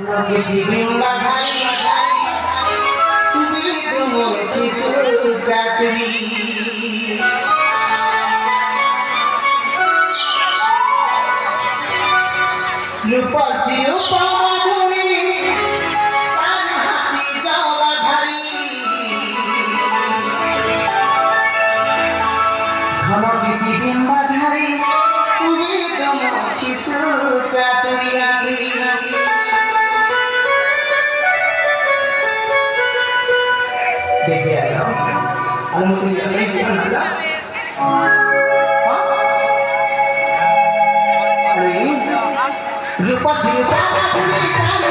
किसी बिंगा घाई दिल दुमों किसु चातरी रूपा सी रूपा माधुरी चांद हंसी जावा धारी घन किसी बिंगा धारी दिल दुमों किसु चातरी देखिए अनुमति नहीं दिया ना अरे रूपा सी रूपा माधुरी